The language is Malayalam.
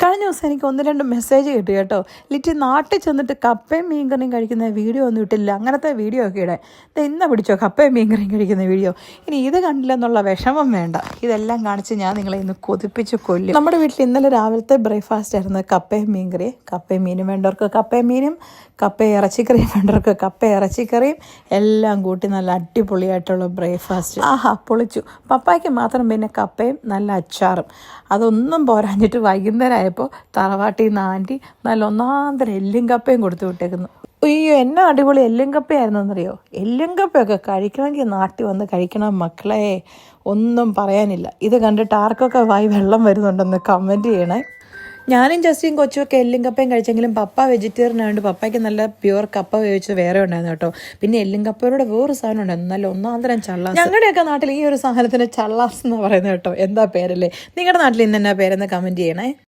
കഴിഞ്ഞ ദിവസം എനിക്ക് 1-2 മെസ്സേജ് കിട്ടി കേട്ടോ. ലിറ്റി നാട്ടിൽ ചെന്നിട്ട് കപ്പയും മീൻകറിയും കഴിക്കുന്ന വീഡിയോ ഒന്നും ഇട്ടില്ല, അങ്ങനത്തെ വീഡിയോ ഒക്കെ ഇടാൻ. ഇന്ന് പിടിച്ചോ കപ്പയും മീൻകറിയും കഴിക്കുന്ന വീഡിയോ. ഇനി ഇത് കണ്ടില്ലെന്നുള്ള വിഷമം വേണ്ട, ഇതെല്ലാം കാണിച്ച് ഞാൻ നിങ്ങളെ ഇന്ന് കൊതിപ്പിച്ച് കൊല്ലും. നമ്മുടെ വീട്ടിൽ ഇന്നലെ രാവിലത്തെ ബ്രേക്ക്ഫാസ്റ്റ് ആയിരുന്നു കപ്പയും മീൻകറി. കപ്പയും മീനും വേണ്ടവർക്ക് കപ്പയും മീനും, കപ്പയും ഇറച്ചിക്കറിയും വേണ്ടവർക്ക് കപ്പയും ഇറച്ചിക്കറിയും എല്ലാം കൂട്ടി നല്ല അടിപൊളിയായിട്ടുള്ള ബ്രേക്ക്ഫാസ്റ്റ്. ആഹാ പൊളിച്ചു. പപ്പായ്ക്ക് മാത്രം പിന്നെ കപ്പയും നല്ല അച്ചാറും. അതൊന്നും പോരാഞ്ഞിട്ട് വൈകുന്നേരം ആയപ്പോൾ തറവാട്ടിൽ നിന്ന് ആൻറ്റി നല്ല ഒന്നാന്തരം എല്ലും കപ്പയും കൊടുത്തു വിട്ടേക്കുന്നു. അയ്യോ എന്നാ അടിപൊളി എല്ലും കപ്പയായിരുന്നെന്നറിയോ. എല്ലും കപ്പയൊക്കെ കഴിക്കണമെങ്കിൽ നാട്ടിൽ വന്ന് കഴിക്കണം മക്കളെ, ഒന്നും പറയാനില്ല. ഇത് കണ്ടിട്ട് ആർക്കൊക്കെ വായി വെള്ളം വരുന്നുണ്ടെന്ന് കമൻറ്റ് ചെയ്യണേ. ഞാനും ജസ്റ്റിയും കൊച്ചുമൊക്കെ എല്ലും കപ്പയും കഴിച്ചെങ്കിലും പപ്പ വെജിറ്റേറിയൻ ആയതുകൊണ്ട് പപ്പയ്ക്ക് നല്ല പ്യുവർ കപ്പ വേവിച്ചത് വേറെ ഉണ്ടായിരുന്നു കേട്ടോ. പിന്നെ എല്ലും കപ്പയോടെ വേറൊരു സാധനം ഉണ്ടായിരുന്നു, നല്ല ഒന്നാന്തരം ചള്ളാസ്. ഞങ്ങളുടെയൊക്കെ നാട്ടിൽ ഈ ഒരു സാധനത്തിന് ചള്ളാസ് എന്ന് പറയുന്നത് കേട്ടോ. എന്താ പേരല്ലേ? നിങ്ങളുടെ നാട്ടിൽ ഇന്ന് എന്നാ പേരെന്ന് കമൻറ്റ് ചെയ്യണേ.